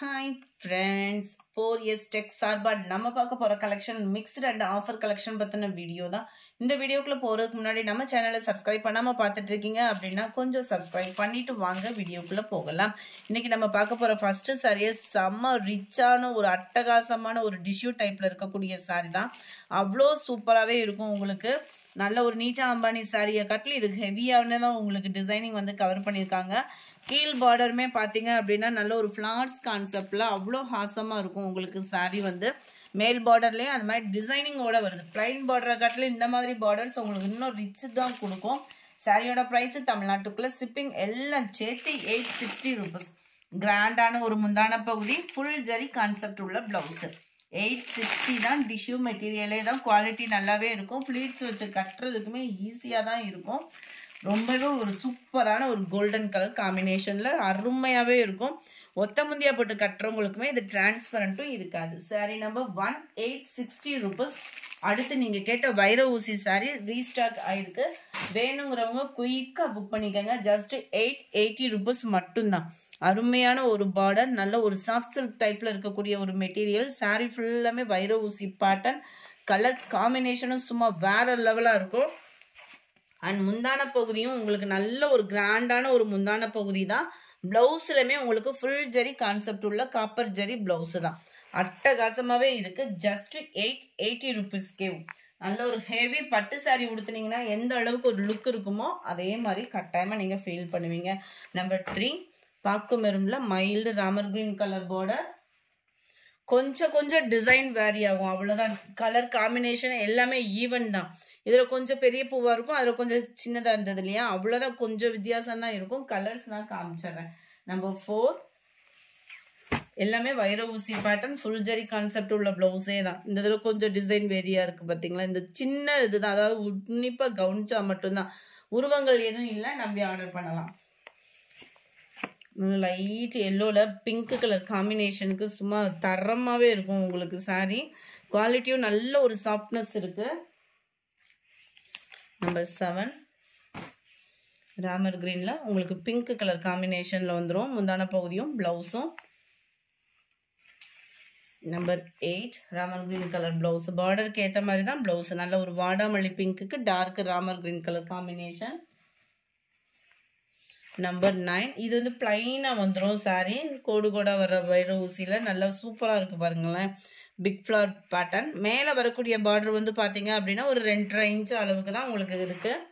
Hi friends, 4S Tech சார்பா நம்ம பார்க்க போற collection mixed and offer collection பத்தின வீடியோ தான். இந்த வீடியோக்குள்ள போறதுக்கு முன்னாடி நம்ம சேனலை சப்ஸ்கிரைப் பண்ணாம பார்த்துட்டு இருக்கீங்க அப்படின்னா கொஞ்சம் சப்ஸ்கிரைப் பண்ணிட்டு வாங்க வீடியோக்குள்ள போகலாம். இன்னைக்கு நம்ம பார்க்க போற ஃபர்ஸ்ட் சாரியே செம்ம ரிச்சான ஒரு அட்டகாசமான ஒரு டிஷ்யூ டைப்ல இருக்கக்கூடிய சாரி தான். அவ்வளோ சூப்பராகவே இருக்கும். உங்களுக்கு நல்ல ஒரு நீட்டா அம்பானி சாரியை கட்டல இதுக்கு ஹெவியானே தான் உங்களுக்கு டிசைனிங் வந்து கவர் பண்ணியிருக்காங்க. கீழ் பார்டருமே பார்த்தீங்க அப்படின்னா நல்ல ஒரு ஃப்ளார்ஸ் கான்செப்டில் அவ்வளோ ஹாசமாக இருக்கும். உங்களுக்கு சாரி வந்து மேல் பார்டர்லேயும் அந்த மாதிரி டிசைனிங்கோட வருது. பிளைன் பார்டரை காட்டிலும் இந்த மாதிரி பார்டர்ஸ் உங்களுக்கு இன்னும் ரிச்சு தான் கொடுக்கும். சாரியோட ப்ரைஸு தமிழ்நாட்டுக்குள்ளே ஷிப்பிங் எல்லாம் சேர்த்து 860 rupees. கிராண்டான ஒரு முந்தான பகுதி ஃபுல் ஜரி கான்செப்ட் உள்ள ப்ளவுஸு 860 தான். டிஷ்யூ மெட்டீரியலே தான், குவாலிட்டி நல்லாவே இருக்கும். ஃப்ளீட்ஸ் வச்சு கட்டுறதுக்குமே ஈஸியாக தான் இருக்கும். ரொம்பவே ஒரு சூப்பரான ஒரு கோல்டன் கலர் காம்பினேஷனில் அருமையாகவே இருக்கும். ஒத்த முந்தியா போட்டு கட்டுறவங்களுக்குமே இது டிரான்ஸ்பரண்ட்டும் இருக்காது. Sorry number 1860 rupees. அடுத்து நீங்கள் கேட்ட வைர ஊசி சாரி ரீஸ்டாக் ஆகிருக்கு. வேணுங்கிறவங்க குயிக்காக புக் பண்ணிக்கோங்க. ஜஸ்ட் 880 rupees மட்டும்தான். அருமையான ஒரு பார்டர், நல்ல ஒரு சாஃப்ட் சில்க் டைப்பில் இருக்கக்கூடிய ஒரு மெட்டீரியல். சாரி ஃபுல்லாமே வைர ஊசி பேட்டர்ன். கலர் காம்பினேஷனும் சும்மா வேற லெவலாக இருக்கும். அண்ட் முந்தான பகுதியும் உங்களுக்கு நல்ல ஒரு கிராண்டான ஒரு முந்தான பகுதி தான். பிளவுஸ்லையுமே உங்களுக்கு ஃபுல் ஜரி கான்செப்ட் உள்ள காப்பர் ஜரி பிளவுஸ் தான். அட்டகாசமாகவே இருக்கு. ஜஸ்ட் 880 rupeesக்கே நல்ல ஒரு ஹெவி பட்டு சாரி உடுத்துனீங்கன்னா எந்த அளவுக்கு ஒரு லுக் இருக்குமோ அதே மாதிரி கட்டாயமாக நீங்கள் ஃபீல் பண்ணுவீங்க. நம்பர் 3 பாக்கு மெரூன்ல mild Ramar green colour border. கொஞ்சம் டிசைன் வேரி ஆகும், அவ்வளோதான். கலர் காம்பினேஷன் எல்லாமே ஈவன் தான். இதில் கொஞ்சம் பெரிய பூவாக இருக்கும், அதில் கொஞ்சம் சின்னதாக இருந்தது இல்லையா, அவ்வளோதான். கொஞ்சம் வித்தியாசம் தான் இருக்கும். கலர்ஸ் நான் காமிச்சிடுறேன். நம்பர் 4 எல்லாமே வைர ஊசி பேட்டர்ன் ஃபுல் ஜரி கான்செப்ட் உள்ள ப்ளவுஸே தான். இந்த இதில் கொஞ்சம் டிசைன் வேரியாக இருக்குது பார்த்தீங்களா. இந்த சின்ன இதுதான், அதாவது உன்னிப்பாக கவனிச்சா மட்டும்தான். உருவங்கள் எதுவும் இல்லை, நம்பி ஆர்டர் பண்ணலாம். லைட் எல்லோவில் பிங்க் கலர் காம்பினேஷனுக்கு சும்மா தரமாகவே இருக்கும் உங்களுக்கு சாரி. குவாலிட்டியும் நல்ல ஒரு சாஃப்ட்னஸ் இருக்கு. நம்பர் 7 ராமர் கிரீன்ல உங்களுக்கு பிங்க் கலர் காம்பினேஷன்ல வந்துடும் முந்தான பகுதியும் பிளவுஸும். Number 8 Ramar green colour blouse. பார்டருக்கு ஏற்ற மாதிரி தான் பிளவுஸ். நல்ல ஒரு வாடாமல்லி பிங்க்குக்கு dark Ramar green colour combination. Number 9 இது வந்து பிளைனாக வந்துடும் சாரி. கோடு கோடா வர வைர ஊசியில் நல்லா சூப்பராக இருக்குது பாருங்களேன். Big flower pattern. மேலே வரக்கூடிய பார்டர் வந்து பார்த்தீங்க அப்படின்னா ஒரு 2.5 inch அளவுக்கு தான் உங்களுக்கு இருக்குது.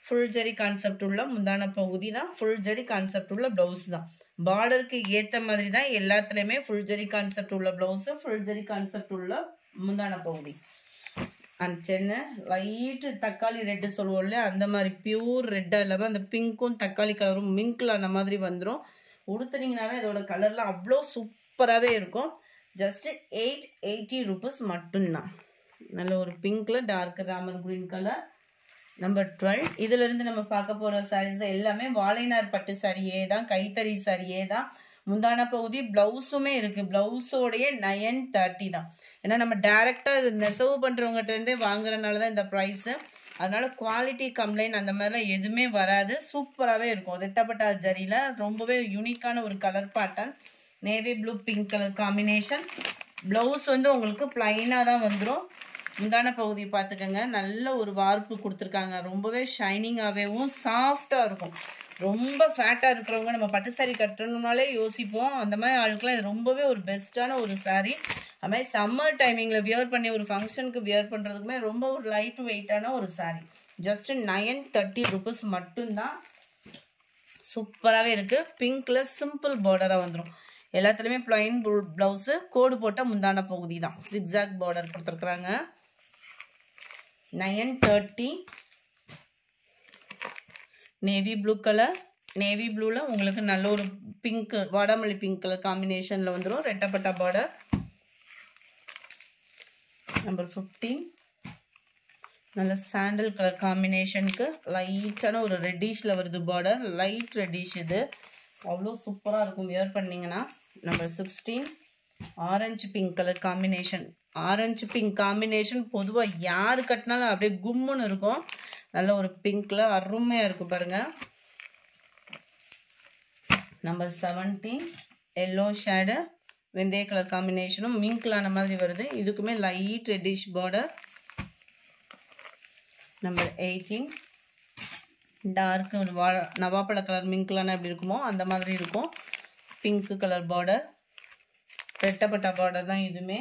ஃபுல் ஜரி கான்செப்ட் உள்ள முந்தான பகுதி தான். ஃபுல் ஜரி கான்செப்ட் உள்ள ப்ளவுஸ் தான். பார்டருக்கு ஏற்ற மாதிரி தான் எல்லாத்துலேயுமே ஃபுல் ஜரி கான்செப்ட் உள்ள ப்ளவுஸு, ஃபுல் ஜரி கான்செப்ட் உள்ள முந்தான பகுதி. அண்ட் சென்னை லைட்டு தக்காளி ரெட்டு சொல்லுவோம் இல்லையா, அந்த மாதிரி பியூர் ரெட்டாக இல்லாமல் அந்த பிங்க்கும் தக்காளி கலரும் மிங்கில் அந்த மாதிரி வந்துடும். உடுத்துனீங்கனாலே இதோட கலரில் அவ்வளோ சூப்பராகவே இருக்கும். ஜஸ்ட் 880 rupees மட்டும்தான். நல்ல ஒரு பிங்க்கில் dark Ramar green colour. Number 12 இதிலிருந்து நம்ம பார்க்க போகிற சாரீஸ் எல்லாமே வாழைநார் பட்டு சாரியே தான், கைத்தறி சாரியே தான். முந்தான பகுதி பிளவுஸுமே இருக்கு. பிளவுஸோடைய 930 தான். ஏன்னா நம்ம டைரக்டா நெசவு பண்றவங்ககிட்ட இருந்தே வாங்குறதுனால தான் இந்த ப்ரைஸ். அதனால குவாலிட்டி கம்ப்ளைண்ட் அந்த மாதிரிலாம் எதுவுமே வராது. சூப்பராகவே இருக்கும். ரெட்டப்பட்டா ஜரியில ரொம்பவே யூனிக்கான ஒரு colour pattern. Navy blue pink colour combination. Blouse வந்து உங்களுக்கு பிளைனா தான் வந்துடும். முந்தான பகுதி பார்த்துக்கோங்க, நல்ல ஒரு வார்ப்பு கொடுத்துருக்காங்க. ரொம்பவே ஷைனிங்காகவும் சாஃப்டாக இருக்கும். ரொம்ப ஃபேட்டாக இருக்கிறவங்க நம்ம பட்டு சாரி கட்டணும்னாலே யோசிப்போம். அந்த மாதிரி ஆளுக்கெல்லாம் இது ரொம்பவே ஒரு பெஸ்ட்டான ஒரு சாரி. அது மாதிரி சம்மர் டைமிங்கில் வியர் பண்ணி ஒரு ஃபங்க்ஷனுக்கு வியர் பண்ணுறதுக்குமே ரொம்ப ஒரு லைட் வெயிட்டான ஒரு சாரி. ஜஸ்ட் 930 rupees மட்டும்தான். சூப்பராகவே இருக்குது. பிங்க்கில் சிம்பிள் பார்டராக வந்துடும். எல்லாத்துலேயுமே பிளைன் ப்ளவுஸு, கோடு போட்ட முந்தான பகுதி தான். சிக்ஸாக் பார்டர் கொடுத்துருக்குறாங்க. 930. Navy blue colour. நேவி ப்ளூவில் உங்களுக்கு நல்ல ஒரு பிங்க் வாடாமல்லி பிங்க் கலர் காம்பினேஷனில் வந்துடும். ரெட்டப்பட்டா பார்டர். நம்பர் 15 நல்ல சாண்டல் கலர் காம்பினேஷனுக்கு லைட்டான ஒரு ரெட்டிஷில் வருது பார்டர். லைட் ரெட்டிஷ் இது. அவ்வளோ சூப்பராக இருக்கும் வியர் பண்ணிங்கன்னா. Number 16 orange pink colour combination. Orange pink combination பொதுவாக யார் கட்டினாலும் அப்படியே கும்முன்னு இருக்கும். நல்ல ஒரு பிங்க்ல அருமையாக இருக்கும் பாருங்க. நம்பர் 17 yellow shade வெந்தய கலர் காம்பினேஷனும் மிங்க்லான மாதிரி வருது. இதுக்குமே light reddish border. Number 18 dark நவாப்பழ கலர் மிங்க்லான எப்படி இருக்குமோ அந்த மாதிரி இருக்கும். பிங்க் கலர் பார்டர், ரெட்டப்பட்டா பார்டர் தான் இதுவுமே.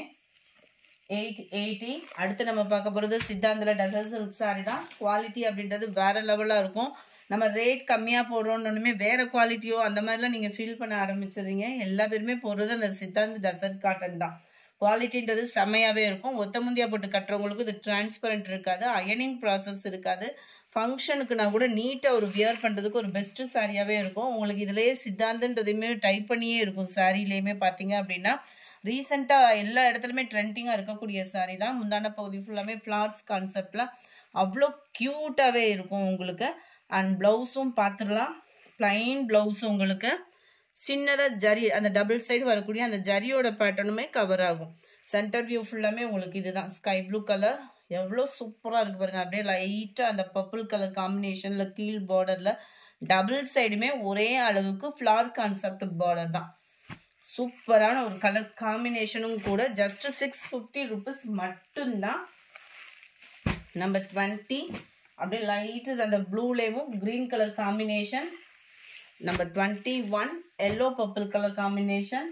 880. அடுத்து நம்ம பார்க்க போகிறது சித்தாந்தில் டசர் சில்க் சாரி தான். குவாலிட்டி அப்படின்றது வேறு லெவலாக இருக்கும். நம்ம ரேட் கம்மியாக போடுறோன்னு வேறு குவாலிட்டியோ அந்த மாதிரிலாம் நீங்கள் ஃபீல் பண்ண ஆரம்பிச்சிடுறீங்க. எல்லா பேருமே போடுறது அந்த சித்தாந்த் டசர் காட்டன் தான். குவாலிட்டின்றது செம்மையாகவே இருக்கும். ஒத்த முந்தியா போட்டு கட்டுறவங்களுக்கு இது டிரான்ஸ்பரண்ட் இருக்காது, அயனிங் ப்ராசஸ் இருக்காது. ஃபங்க்ஷனுக்கு நான் கூட நீட்டாக ஒரு வியர் பண்ணுறதுக்கு ஒரு பெஸ்ட்டு சாரியாகவே இருக்கும். உங்களுக்கு இதுலேயே சித்தாந்தன்றதையுமே டைப் பண்ணியே இருக்கும். சாரிலேயுமே பார்த்தீங்க அப்படின்னா ரீசெண்டாக எல்லா இடத்துலையுமே ட்ரெண்டிங்காக இருக்கக்கூடிய சாரி தான். முந்தான பகுதி ஃபுல்லாமே ஃப்ளார்ஸ் கான்செப்டில் அவ்வளோ க்யூட்டாகவே இருக்கும் உங்களுக்கு. அண்ட் ப்ளவுஸும் பார்த்துடலாம். ப்ளைன் ப்ளவுஸ் உங்களுக்கு சின்னதாக ஜரி அந்த டபுள் சைடு வரக்கூடிய அந்த ஜரியோட பேட்டர்னுமே கவர் ஆகும். சென்டர் வியூ ஃபுல்லாமே உங்களுக்கு இதுதான். ஸ்கை ப்ளூ கலர் எவ்வளோ சூப்பராக இருக்குது பாருங்கள். அப்படியே லைட்டாக அந்த பர்பிள் கலர் காம்பினேஷனில் கீழ் பார்டரில் டபுள் சைடுமே ஒரே அளவுக்கு ஃப்ளார் கான்செப்ட் பார்டர் தான். சூப்பரான ஒரு கலர் காம்பினேஷனும் கூட. ஜஸ்ட் 650 rupees மட்டும்தான். நம்பர் 20 அப்படியே லைட்டு அந்த ப்ளூலேயும் green colour combination. Number 21 yellow purple colour combination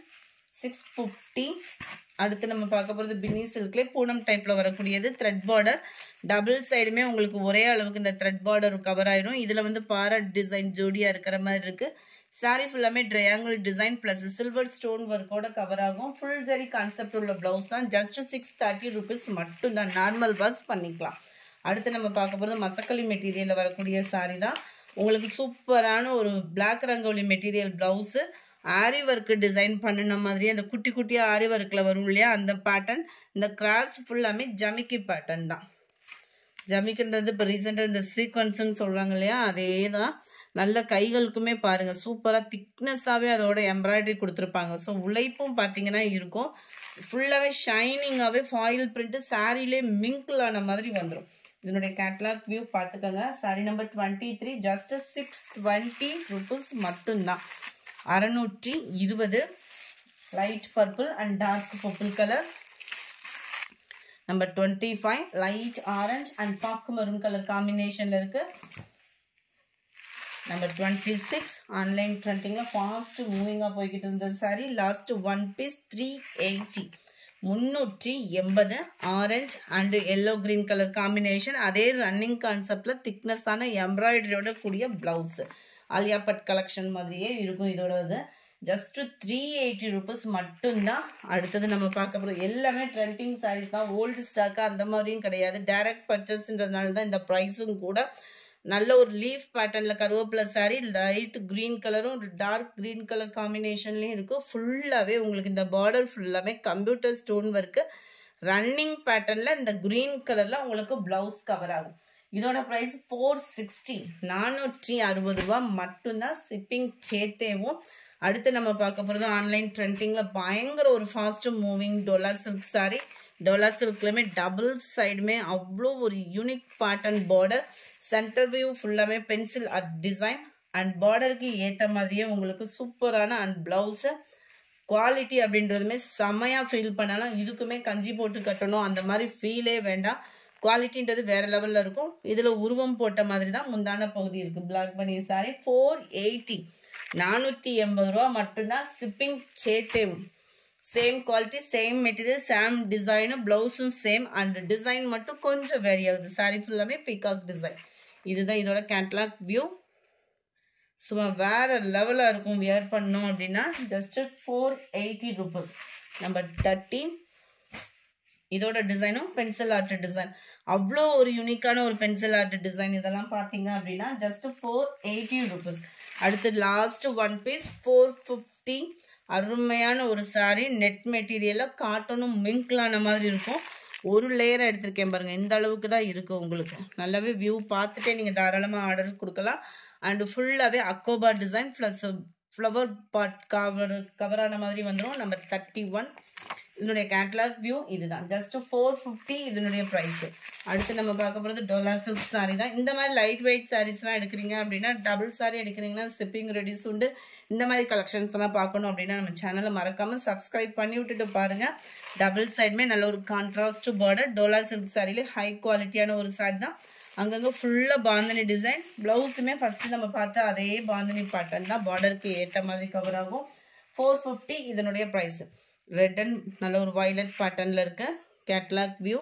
650. அடுத்து நம்ம பார்க்க போகிறது பின்னி சில்க்லேயே பூனம் டைப்பில் வரக்கூடியது. த்ரெட் பார்டர் டபுள் சைடுமே உங்களுக்கு ஒரே அளவுக்கு இந்த த்ரெட் பார்டர் கவர் ஆயிரும். இதில் வந்து பாரட் டிசைன் ஜோடியாக இருக்கிற மாதிரி இருக்குது. சாரி ஃபுல்லாமே triangle design plus silver stone ஒர்க்கோட கவர் ஆகும். ஃபுல் ஜரி கான்செப்ட் உள்ள ப்ளவுஸ் தான். ஜஸ்ட் 630 rupees மட்டும்தான். நார்மல் வாஷ் பண்ணிக்கலாம். அடுத்து நம்ம பார்க்க போகிறது மசக்கலி மெட்டீரியலில் வரக்கூடிய சாரி தான். உங்களுக்கு சூப்பரான ஒரு பிளாக் ரங்கோலி மெட்டீரியல் ப்ளவுஸு. ஆரி ஒர்க்கு டிசைன் பண்ணின மாதிரியே அந்த குட்டி குட்டியாக ஆரி ஒர்க்கில் வரும் இல்லையா அந்த பேட்டர்ன். இந்த கிராஸ் ஃபுல்லாமே ஜமிக்கி பேட்டர்ன் தான். ஜமிக்குன்றது இப்போ ரீசெண்டாக இந்த சீக்வன்ஸுன்னு சொல்கிறாங்க இல்லையா, அதே தான். நல்ல கைகளுக்குமே பாருங்கள் சூப்பராக திக்னஸாகவே அதோட எம்ப்ராய்டரி கொடுத்துருப்பாங்க. ஸோ உழைப்பும் பார்த்தீங்கன்னா இருக்கும். ஃபுல்லாகவே ஷைனிங்காகவே ஃபாயில் பிரிண்ட்டு சாரிலே மிங்கிளான மாதிரி வந்துடும். இதனுடைய கேட்லாக் வியூ பார்த்துக்கோங்க. சாரி நம்பர் 23 ஜஸ்ட் 620 rupees மட்டும்தான். 620. Light purple and dark purple colour. Number 25 light orange and பாக்கு மரூன் கலர் காம்பினேஷனில் இருக்குது. நம்பர் 26 ஆன்லைன் ட்ரெண்டிங்கில் ஃபாஸ்ட் மூவிங்காக போய்கிட்டு இருந்தது sari. Last 1 piece 380. 380 orange and yellow green colour combination. அதே ரன்னிங் கான்செப்டில் திக்னஸான எம்ப்ராய்டரியோட கூடிய ப்ளவுஸு. ஆலியா பட் கலெக்ஷன் மாதிரியே இருக்கும் இதோட இது. ஜஸ்ட் 380 rupees மட்டும்தான். அடுத்தது நம்ம பார்க்க போகிறது எல்லாமே ட்ரெண்டிங் சாரீஸ் தான். ஓல்டு ஸ்டாக்காக அந்த மாதிரியும் கிடையாது. டைரக்ட் பர்ச்சேஸ்ன்றதுனால தான் இந்த ப்ரைஸும் கூட. நல்ல ஒரு லீஃப் பேட்டர்னில் கருவேப்பிலை சாரி லைட் க்ரீன் கலரும் டார்க் க்ரீன் கலர் காம்பினேஷன்லேயும் இருக்கும். ஃபுல்லாகவே உங்களுக்கு இந்த பார்டர் ஃபுல்லாகவே கம்ப்யூட்டர் ஸ்டோன் ஒர்க்கு ரன்னிங் பேட்டர்னில் இந்த க்ரீன் கலரில் உங்களுக்கு ப்ளவுஸ் கவர் ஆகும். இதோட ப்ரைஸ் 460. 460 ரூபா மட்டும்தான். ஷிப்பிங் சேர்த்தேவும். அடுத்து நம்ம பார்க்க போகிறது ஆன்லைன் ட்ரெண்டிங்கில் பயங்கர ஒரு fast moving Dola silk sari. Dola சில்க்லையுமே டபுள் சைடுமே அவ்வளோ ஒரு unique pattern border. Centre view ஃபுல்லாமே பென்சில் அட் டிசைன் அண்ட் பார்டருக்கு ஏற்ற மாதிரியே உங்களுக்கு சூப்பரான அண்ட் ப்ளவுஸு. குவாலிட்டி அப்படின்றதுமே செம்மையாக ஃபீல் பண்ணலாம். இதுக்குமே கஞ்சி போட்டு கட்டணும் அந்த மாதிரி ஃபீலே வேண்டாம். குவாலிட்டின்றது வேறு லெவலில் இருக்கும். இதில் உருவம் போட்ட மாதிரி தான் முந்தான பகுதி இருக்குது. பிளாக் பனியன் சாரி 480. 480 ரூபா மட்டும்தான். ஷிப்பிங் சேர்த்தேவும். Same quality same material same design ப்ளவுஸும் சேம் அண்ட் டிசைன் மட்டும் கொஞ்சம் வேரி ஆகுது. சாரி ஃபுல்லாமே பீகாக் டிசைன். இதுதான் இதோட கேட்லாக் வியூ. சும்மா வேறு லெவலாக இருக்கும். வியர் பண்ணோம் அப்படின்னா ஜஸ்ட் 480 rupees. நம்பர் 30 இதோட டிசைனும் பென்சில் ஆர்ட் டிசைன். அவ்வளோ ஒரு யூனிக்கான ஒரு பென்சில் ஆர்ட் டிசைன். இதெல்லாம் பார்த்தீங்க அப்படின்னா ஜஸ்ட் 480 rupees. அடுத்து லாஸ்ட் 1 piece 450. அருமையான ஒரு சாரி. நெட் மெட்டீரியலில் காட்டனும் மிங்க்லான மாதிரி இருக்கும். ஒரு லேயரை எடுத்திருக்கேன் பாருங்கள். இந்த அளவுக்கு தான் இருக்குது உங்களுக்கு. நல்லாவே வியூ பார்த்துட்டே நீங்கள் தாராளமாக ஆர்டர் கொடுக்கலாம். அண்டு ஃபுல்லாகவே அக்கோபா டிசைன் ப்ளஸ் ஃப்ளவர் பாட் கவரான மாதிரி வந்துடும். நம்பர் 31 இதனுடைய கேட்டலாக் வியூ இதுதான். ஜஸ்ட் 450 இதனுடைய ப்ரைஸ். அடுத்து நம்ம பார்க்க போகிறது டோலா சில்க் சாரீ தான். இந்த மாதிரி லைட் வெயிட் சாரீஸ்லாம் எடுக்கிறீங்க அப்படின்னா, டபுள் சாரீ எடுக்கிறீங்கன்னா ஷிப்பிங் ரெடியூஸ் உண்டு. இந்த மாதிரி கலெக்ஷன்ஸ்லாம் பார்க்கணும் அப்படின்னா நம்ம சேனலை மறக்காமல் சப்ஸ்கிரைப் பண்ணி விட்டுட்டு பாருங்கள். டபுள் சைடுமே நல்ல ஒரு கான்ட்ராஸ்ட் பார்டர். டோலா சில்க் சாரியில ஹை குவாலிட்டியான ஒரு சாரி தான். அங்கங்கே ஃபுல்லாக பாந்தினி டிசைன். ப்ளவுஸுமே ஃபஸ்ட்டு நம்ம பார்த்த அதே பாந்தினி பேட்டர்ன் தான். பார்டருக்கு ஏற்ற மாதிரி கவர் ஆகும். 450 இதனுடைய ப்ரைஸ். ரெட் அண்ட் நல்ல ஒரு வயலட் பேட்டர்னில் இருக்க கேட்லாக் வியூ.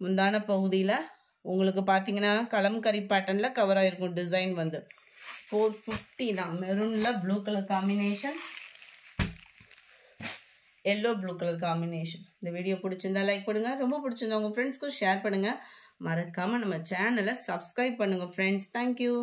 முந்தான பகுதியில் உங்களுக்கு பார்த்தீங்கன்னா கலம்கரி பேட்டர்னில் கவர் ஆகிருக்கும். டிசைன் வந்து 450 தான். மெரூனில் blue colour combination, yellow blue colour combination. இந்த வீடியோ பிடிச்சிருந்தா லைக் பண்ணுங்க. ரொம்ப பிடிச்சிருந்தா உங்கள் ஃப்ரெண்ட்ஸ்க்கும் ஷேர் பண்ணுங்கள். மறக்காமல் நம்ம சேனலை சப்ஸ்கிரைப் பண்ணுங்கள் ஃப்ரெண்ட்ஸ். தேங்க்யூ.